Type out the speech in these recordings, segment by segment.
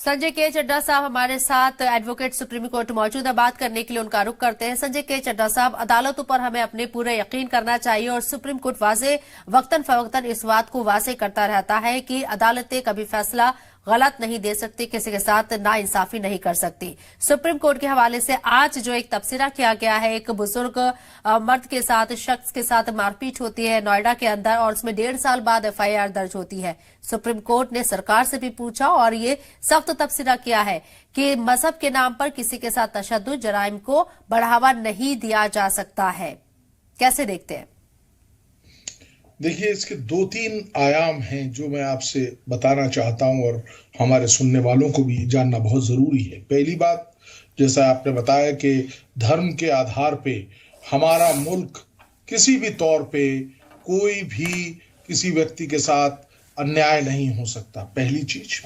संजय के चड्ढा साहब हमारे साथ एडवोकेट सुप्रीम कोर्ट मौजूद है। बात करने के लिए उनका रुख करते हैं। संजय के चड्ढा साहब, अदालतों पर हमें अपने पूरे यकीन करना चाहिए और सुप्रीम कोर्ट वाजे वक्तन फवक्तन इस बात को वाजे करता रहता है कि अदालतें कभी फैसला गलत नहीं दे सकती, किसी के साथ नाइंसाफी नहीं कर सकती। सुप्रीम कोर्ट के हवाले से आज जो एक तबसरा किया गया है, एक बुजुर्ग मर्द के साथ शख्स के साथ मारपीट होती है नोएडा के अंदर और उसमें 1.5 साल बाद एफआईआर दर्ज होती है। सुप्रीम कोर्ट ने सरकार से भी पूछा और ये सख्त तबसरा किया है कि मजहब के नाम पर किसी के साथ तशद्दुद जराइम को बढ़ावा नहीं दिया जा सकता है। कैसे देखते हैं? देखिए, इसके 2-3 आयाम हैं जो मैं आपसे बताना चाहता हूं और हमारे सुनने वालों को भी जानना बहुत जरूरी है। पहली बात, जैसा आपने बताया कि धर्म के आधार पे हमारा मुल्क किसी भी तौर पे कोई भी किसी व्यक्ति के साथ अन्याय नहीं हो सकता, पहली चीज।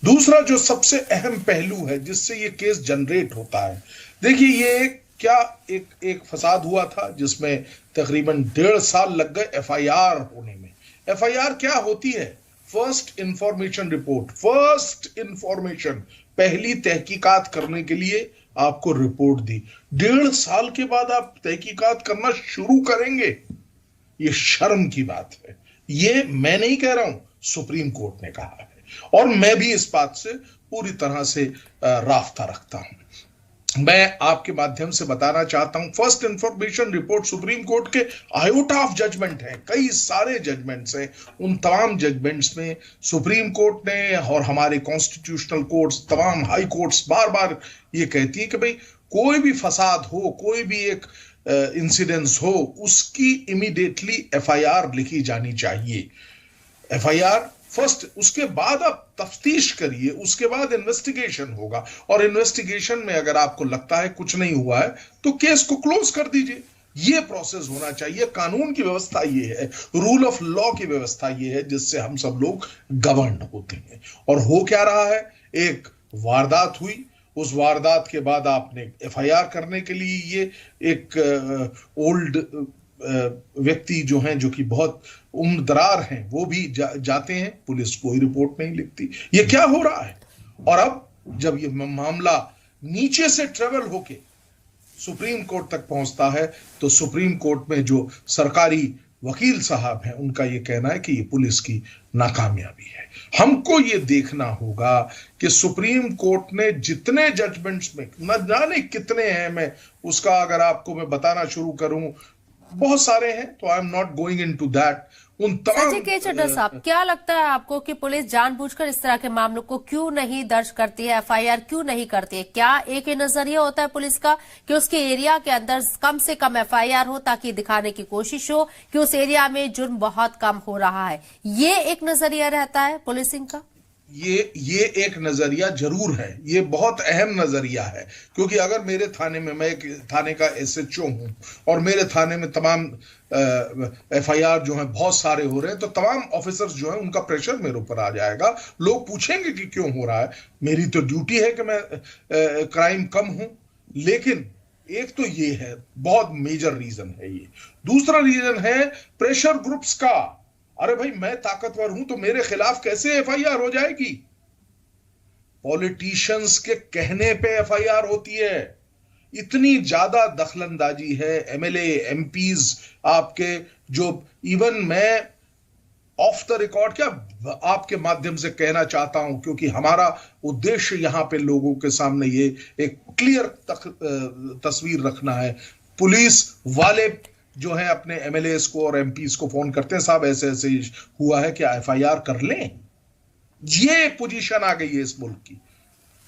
दूसरा, जो सबसे अहम पहलू है जिससे ये केस जनरेट होता है, देखिए ये क्या एक फसाद हुआ था जिसमें तकरीबन 1.5 साल लग गए एफआईआर होने में। एफआईआर क्या होती है? First information report, first information, पहली तहकीकात करने के लिए आपको रिपोर्ट दी। 1.5 साल के बाद आप तहकीकात करना शुरू करेंगे, ये शर्म की बात है। ये मैं नहीं कह रहा हूं, सुप्रीम कोर्ट ने कहा है और मैं भी इस बात से पूरी तरह से राफ्ता रखता हूं। मैं आपके माध्यम से बताना चाहता हूं, first information report supreme court के आयोटा ऑफ जजमेंट है, कई सारे जजमेंट्स हैं। उन तमाम जजमेंट्स में सुप्रीम कोर्ट ने और हमारे कॉन्स्टिट्यूशनल कोर्ट्स, तमाम हाई कोर्ट्स बार बार ये कहती है कि भाई कोई भी फसाद हो, कोई भी एक इंसिडेंस हो, उसकी इमीडिएटली एफआईआर लिखी जानी चाहिए। एफआईआर फर्स्ट, उसके बाद आप तफ्तीश करिए, उसके बाद इन्वेस्टिगेशन होगा और इन्वेस्टिगेशन में अगर आपको लगता है कुछ नहीं हुआ है तो केस को क्लोज कर दीजिए। ये प्रोसेस होना चाहिए। कानून की व्यवस्था ये है, रूल ऑफ लॉ की व्यवस्था ये है जिससे हम सब लोग गवर्न होते हैं। और हो क्या रहा है, एक वारदात हुई, उस वारदात के बाद आपने एफआईआर करने के लिए ये एक ओल्ड व्यक्ति जो हैं, जो कि बहुत उम्रदरार हैं, वो भी जाते हैं, पुलिस कोई रिपोर्ट नहीं लिखती। ये क्या हो रहा है? और अब जब ये मामला नीचे से ट्रेवल होके सुप्रीम कोर्ट तक पहुंचता है तो सुप्रीम कोर्ट में जो सरकारी वकील साहब हैं, उनका ये कहना है कि ये पुलिस की नाकामयाबी है। हमको ये देखना होगा कि सुप्रीम कोर्ट ने जितने जजमेंट्स में, न जाने कितने हैं, मैं उसका अगर आपको मैं बताना शुरू करूं, बहुत सारे हैं, तो I am not going into that. उन तमाम संजय के चड्ढा साहब, क्या लगता है आपको कि पुलिस जानबूझकर इस तरह के मामलों को क्यों नहीं दर्ज करती है, एफआईआर क्यों नहीं करती है? क्या एक ही नजरिया होता है पुलिस का कि उसके एरिया के अंदर कम से कम एफआईआर हो ताकि दिखाने की कोशिश हो कि उस एरिया में जुर्म बहुत कम हो रहा है? ये एक नजरिया रहता है पुलिसिंग का? ये एक नजरिया जरूर है, ये बहुत अहम नजरिया है, क्योंकि अगर मेरे थाने में, मैं एक थाने का एसएचओ हूं और मेरे थाने में तमाम एफआईआर जो है बहुत सारे हो रहे हैं, तो तमाम ऑफिसर्स जो हैं उनका प्रेशर मेरे ऊपर आ जाएगा। लोग पूछेंगे कि क्यों हो रहा है। मेरी तो ड्यूटी है कि मैं क्राइम कम हूं, लेकिन एक तो ये है, बहुत मेजर रीजन है ये। दूसरा रीजन है प्रेशर ग्रुप्स का। अरे भाई, मैं ताकतवर हूं तो मेरे खिलाफ कैसे एफआईआर हो जाएगी? पॉलिटिशियंस के कहने पे एफआईआर होती है। इतनी ज्यादा दखलंदाजी है एमएलए एमपीज आपके, जो इवन मैं ऑफ द रिकॉर्ड क्या आपके माध्यम से कहना चाहता हूं, क्योंकि हमारा उद्देश्य यहां पे लोगों के सामने ये एक क्लियर तस्वीर रखना है। पुलिस वाले जो है अपने एमएलएस को और एमपीस को फोन करते हैं, साहब ऐसे ऐसे हुआ है, क्या एफआईआर कर लें? ये पोजीशन आ गई है इस मुल्क की।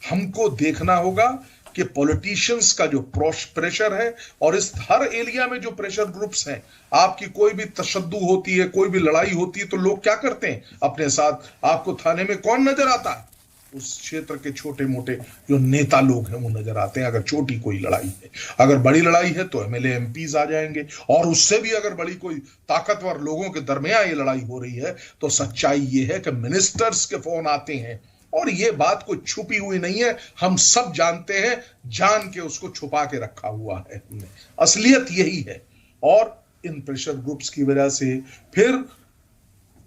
हमको देखना होगा कि पॉलिटिशियंस का जो प्रेशर है, और इस हर एरिया में जो प्रेशर ग्रुप्स हैं, आपकी कोई भी तशद्दुद होती है, कोई भी लड़ाई होती है, तो लोग क्या करते हैं अपने साथ? आपको थाने में कौन नजर आता है? उस क्षेत्र के छोटे मोटे जो नेता लोग हैं वो नजर आते हैं। अगर छोटी कोई लड़ाई है, अगर बड़ी लड़ाई है तो एमएलए एमपीज आ जाएंगे, और उससे भी अगर बड़ी कोई ताकतवर लोगों के दरमियान ये लड़ाई हो रही है तो सच्चाई ये है कि मिनिस्टर्स के फोन आते हैं। और ये बात कोई छुपी हुई नहीं है, हम सब जानते हैं, जान के उसको छुपा के रखा हुआ है हमने। असलियत यही है। और इन प्रेशर ग्रुप्स की वजह से फिर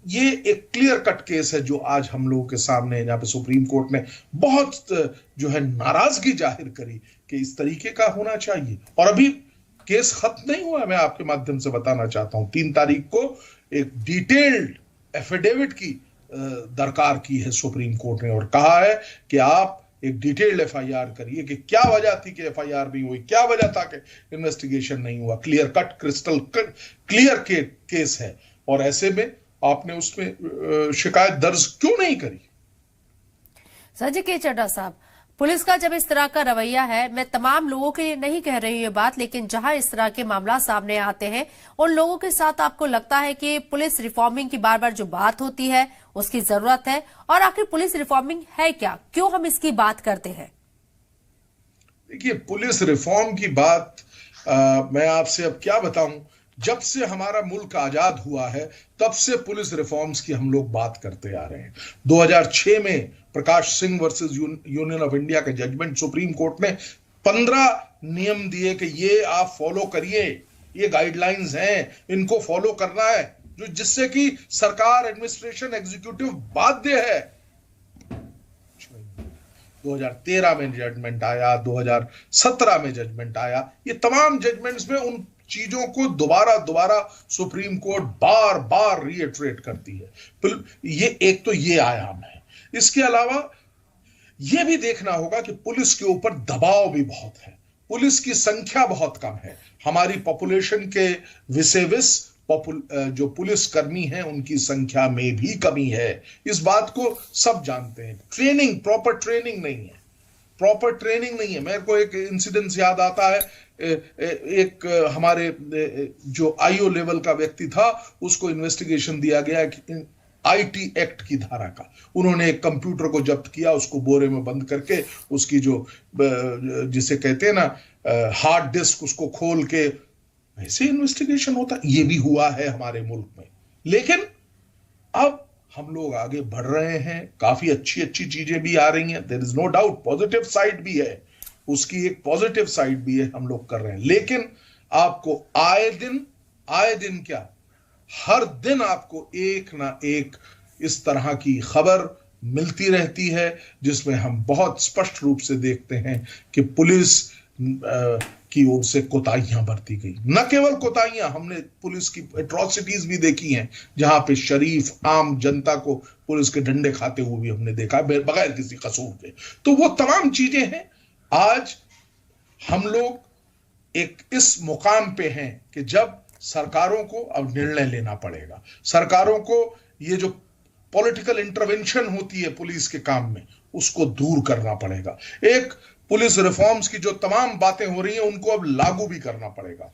ये एक क्लियर कट केस है जो आज हम लोगों के सामने है, जहां पे सुप्रीम कोर्ट ने बहुत जो है नाराजगी जाहिर करी कि इस तरीके का होना चाहिए। और अभी केस खत्म नहीं हुआ है, मैं आपके माध्यम से बताना चाहता हूं 3 तारीख को एक डिटेल्ड एफिडेविट की दरकार की है सुप्रीम कोर्ट ने और कहा है कि आप एक डिटेल्ड एफआईआर करिए कि क्या वजह थी कि एफआईआर नहीं हुई, क्या वजह था कि इन्वेस्टिगेशन नहीं हुआ। Clear cut crystal clear case है और ऐसे में आपने उसमें शिकायत दर्ज क्यों नहीं करी? संजय के चड्ढा साहब, पुलिस का जब इस तरह का रवैया है, मैं तमाम लोगों के लिए नहीं कह रही हूं ये बात, लेकिन जहां इस तरह के मामला सामने आते हैं उन लोगों के साथ आपको लगता है कि पुलिस रिफॉर्मिंग की बार बार जो बात होती है उसकी जरूरत है, और आखिर पुलिस रिफॉर्मिंग है क्या, क्यों हम इसकी बात करते हैं? देखिए, पुलिस रिफॉर्म की बात मैं आपसे अब क्या बताऊं। जब से हमारा मुल्क आजाद हुआ है तब से पुलिस रिफॉर्म्स की हम लोग बात करते आ रहे हैं। 2006 में Prakash Singh versus Union of India के जजमेंट सुप्रीम कोर्ट ने 15 नियम दिए कि ये आप फॉलो करिए, ये गाइडलाइंस हैं, इनको फॉलो करना है, जो जिससे कि सरकार, एडमिनिस्ट्रेशन, एग्जीक्यूटिव बाध्य है। 2013 में जजमेंट आया, 2017 में जजमेंट आया। ये तमाम जजमेंट्स में उन चीजों को दोबारा सुप्रीम कोर्ट बार बार रीइटरेट करती है। ये एक तो ये आयाम है। इसके अलावा यह भी देखना होगा कि पुलिस के ऊपर दबाव भी बहुत है, पुलिस की संख्या बहुत कम है। हमारी पॉपुलेशन के विसेविस जो पुलिस कर्मी हैं उनकी संख्या में भी कमी है। इस बात को सब जानते हैं। प्रॉपर ट्रेनिंग नहीं है। मेरे को एक इंसिडेंस याद आता है, एक हमारे जो आईओ लेवल का व्यक्ति था, उसको इन्वेस्टिगेशन दिया गया आईटी एक्ट की धारा का। उन्होंने एक कंप्यूटर को जब्त किया, उसको बोरे में बंद करके उसकी जो जिसे कहते हैं ना हार्ड डिस्क, उसको खोल के ऐसे इन्वेस्टिगेशन होता। ये भी हुआ है हमारे मुल्क में। लेकिन अब हम लोग आगे बढ़ रहे हैं, काफी अच्छी चीजें भी आ रही हैं। There is no doubt, positive side भी है, उसकी एक पॉजिटिव साइड भी है, हम लोग कर रहे हैं। लेकिन आपको आए दिन क्या, हर दिन आपको एक ना एक इस तरह की खबर मिलती रहती है जिसमें हम बहुत स्पष्ट रूप से देखते हैं कि पुलिस की ओर से कोताहियां बरती गई। न केवल कोताहियां, हमने पुलिस की एट्रोसिटीज भी देखी हैं, जहां पे शरीफ आम जनता को पुलिस के डंडे खाते हुए भी हमने देखा बगैर किसी कसूर के। तो वो तमाम चीजें हैं। आज हम लोग एक इस मुकाम पे हैं कि जब सरकारों को अब निर्णय लेना पड़ेगा। सरकारों को ये जो पॉलिटिकल इंटरवेंशन होती है पुलिस के काम में, उसको दूर करना पड़ेगा। एक पुलिस रिफॉर्म्स की जो तमाम बातें हो रही हैं उनको अब लागू भी करना पड़ेगा।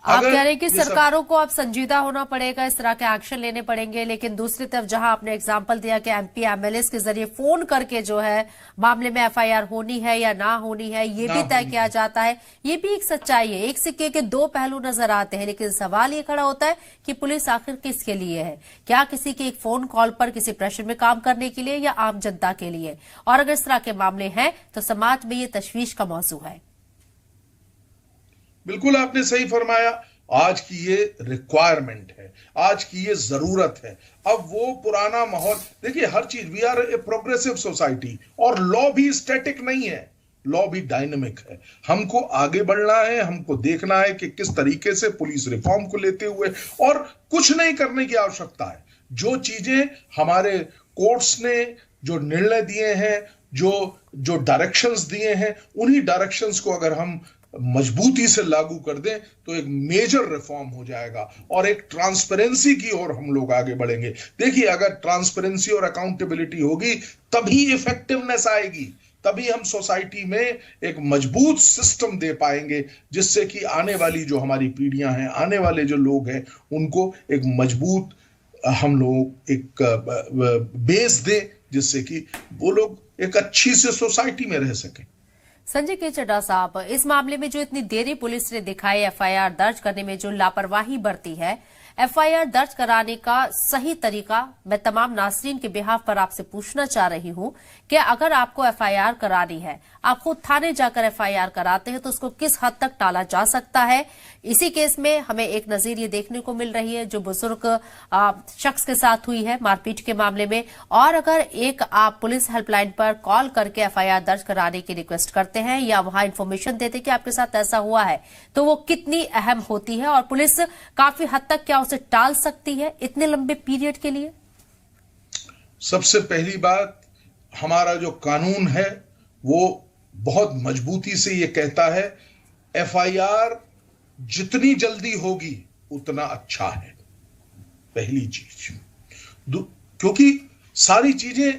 आप कह रहे हैं कि सरकारों को अब संजीदा होना पड़ेगा, इस तरह के एक्शन लेने पड़ेंगे, लेकिन दूसरी तरफ जहां आपने एग्जांपल दिया कि एमपी एमएलए के जरिए फोन करके जो है मामले में एफआईआर होनी है या ना होनी है ये भी तय किया जाता है, ये भी एक सच्चाई है। एक सिक्के के दो पहलू नजर आते हैं, लेकिन सवाल ये खड़ा होता है कि पुलिस आखिर किसके लिए है? क्या किसी के एक फोन कॉल पर किसी प्रेशर में काम करने के लिए या आम जनता के लिए? और अगर इस तरह के मामले हैं तो समाज में ये तशवीश का मौजू है। बिल्कुल आपने सही फरमाया। आज की ये रिक्वायरमेंट है, आज की ये जरूरत है। अब वो पुराना माहौल देखिए, हर चीज, we are a progressive society और लॉ भी स्टैटिक नहीं है, लॉ भी डायनेमिक है। हमको आगे बढ़ना है, हमको देखना है कि किस तरीके से पुलिस रिफॉर्म को लेते हुए, और कुछ नहीं करने की आवश्यकता है। जो चीजें हमारे कोर्ट्स ने जो निर्णय दिए हैं, जो डायरेक्शंस दिए हैं, उन्हीं डायरेक्शंस को अगर हम मजबूती से लागू कर दें तो एक मेजर रिफॉर्म हो जाएगा और एक ट्रांसपेरेंसी की ओर हम लोग आगे बढ़ेंगे। देखिए, अगर ट्रांसपेरेंसी और अकाउंटेबिलिटी होगी तभी इफेक्टिवनेस आएगी, तभी हम सोसाइटी में एक मजबूत सिस्टम दे पाएंगे जिससे कि आने वाली जो हमारी पीढ़ियां हैं, आने वाले जो लोग हैं, उनको एक मजबूत हम लोग एक बेस दें जिससे कि वो लोग एक अच्छी से सोसाइटी में रह सकें। संजय के चड्ढा साहब, इस मामले में जो इतनी देरी पुलिस ने दिखाई एफआईआर दर्ज करने में, जो लापरवाही बरती है, एफआईआर दर्ज कराने का सही तरीका मैं तमाम नाज़रीन के बिहाफ पर आपसे पूछना चाह रही हूं कि अगर आपको एफआईआर करानी है, आप खुद थाने जाकर एफआईआर कराते हैं तो उसको किस हद तक टाला जा सकता है। इसी केस में हमें एक नजीर ये देखने को मिल रही है जो बुजुर्ग शख्स के साथ हुई है मारपीट के मामले में, और अगर एक आप पुलिस हेल्पलाइन पर कॉल करके एफआईआर दर्ज कराने की रिक्वेस्ट करते हैं या वहां इंफॉर्मेशन देते कि आपके साथ ऐसा हुआ है, तो वो कितनी अहम होती है और पुलिस काफी हद तक क्या उसे टाल सकती है इतने लंबे पीरियड के लिए। सबसे पहली बात, हमारा जो कानून है वो बहुत मजबूती से ये कहता है एफआईआर जितनी जल्दी होगी उतना अच्छा है। पहली चीज, क्योंकि सारी चीजें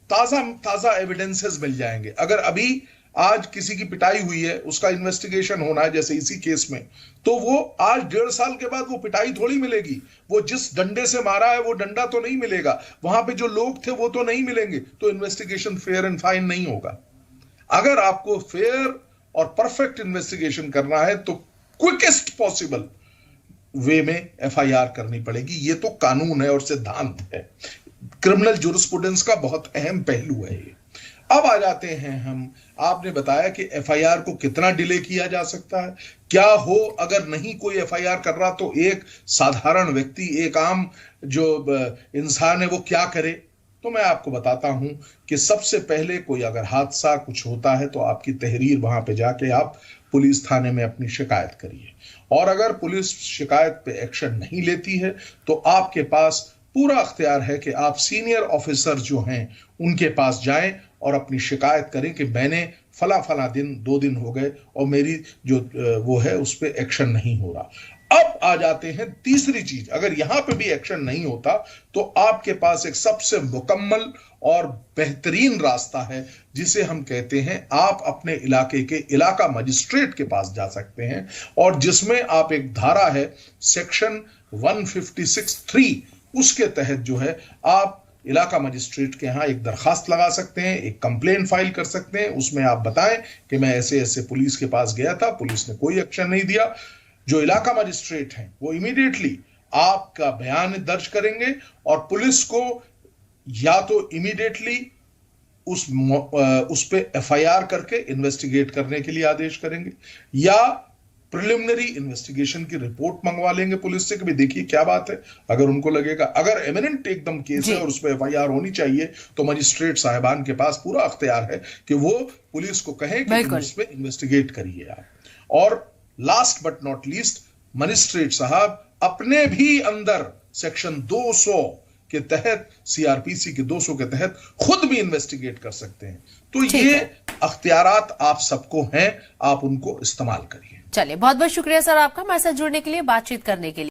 ताजा एविडेंसेस मिल जाएंगे। अगर अभी आज किसी की पिटाई हुई है, उसका इन्वेस्टिगेशन होना है जैसे इसी केस में, तो वो आज 1.5 साल के बाद वो पिटाई थोड़ी मिलेगी। वो जिस डंडे से मारा है वो डंडा तो नहीं मिलेगा, वहां पे जो लोग थे वो तो नहीं मिलेंगे, तो इन्वेस्टिगेशन फेयर एंड फाइन नहीं होगा। अगर आपको फेयर और परफेक्ट इन्वेस्टिगेशन करना है तो क्विकेस्ट पॉसिबल वे में एफआईआर करनी पड़ेगी। ये तो कानून है और सिद्धांत है, क्रिमिनल जूरिस्प्रूडेंस का बहुत अहम पहलू है ये। अब आ जाते हैं हम, आपने बताया कि एफआईआर को कितना डिले किया जा सकता है। क्या हो अगर नहीं कोई एफआईआर कर रहा, तो एक साधारण व्यक्ति, एक आम जो इंसान है वो क्या करे। तो मैं आपको बताता हूं कि सबसे पहले कोई अगर हादसा कुछ होता है तो आपकी तहरीर वहां पे जाके आप पुलिस थाने में अपनी शिकायत करिए, और अगर पुलिस शिकायत पे एक्शन नहीं लेती है तो आपके पास पूरा अख्तियार है कि आप सीनियर ऑफिसर जो हैं उनके पास जाएं और अपनी शिकायत करें कि मैंने फला दिन 2 दिन हो गए और मेरी जो वो है उस पर एक्शन नहीं हो रहा। अब आ जाते हैं तीसरी चीज, अगर यहां पे भी एक्शन नहीं होता तो आपके पास एक सबसे मुकम्मल और बेहतरीन रास्ता है जिसे हम कहते हैं आप अपने इलाके के इलाका मजिस्ट्रेट के पास जा सकते हैं, और जिसमें आप एक धारा है सेक्शन 156(3), उसके तहत जो है आप इलाका मजिस्ट्रेट के यहाँ एक दरखास्त लगा सकते हैं, एक कंप्लेन फाइल कर सकते हैं। उसमें आप बताएं कि मैं ऐसे ऐसे पुलिस के पास गया था, पुलिस ने कोई एक्शन नहीं दिया। जो इलाका मजिस्ट्रेट हैं वो इमीडिएटली आपका बयान दर्ज करेंगे और पुलिस को या तो इमीडिएटली उस पे एफआईआर करके इन्वेस्टिगेट करने के लिए आदेश करेंगे, या प्रिलिमिनरी इन्वेस्टिगेशन की रिपोर्ट मंगवा लेंगे पुलिस से कि भाई देखिए क्या बात है। अगर उनको लगेगा अगर एमिनेंट एकदम केस है और उस पर एफआईआर होनी चाहिए, तो मजिस्ट्रेट साहिबान के पास पूरा अख्तियार है कि वो पुलिस को कहें कि उस पर इन्वेस्टिगेट करिए आप। और last but not least, magistrate साहब अपने भी अंदर सेक्शन 200 के तहत, सीआरपीसी के 200 के तहत खुद भी इन्वेस्टिगेट कर सकते हैं। तो ये अख्तियारात आप सबको हैं, आप उनको इस्तेमाल करिए। चलिए, बहुत बहुत शुक्रिया सर आपका हमारे साथ जुड़ने के लिए, बातचीत करने के लिए।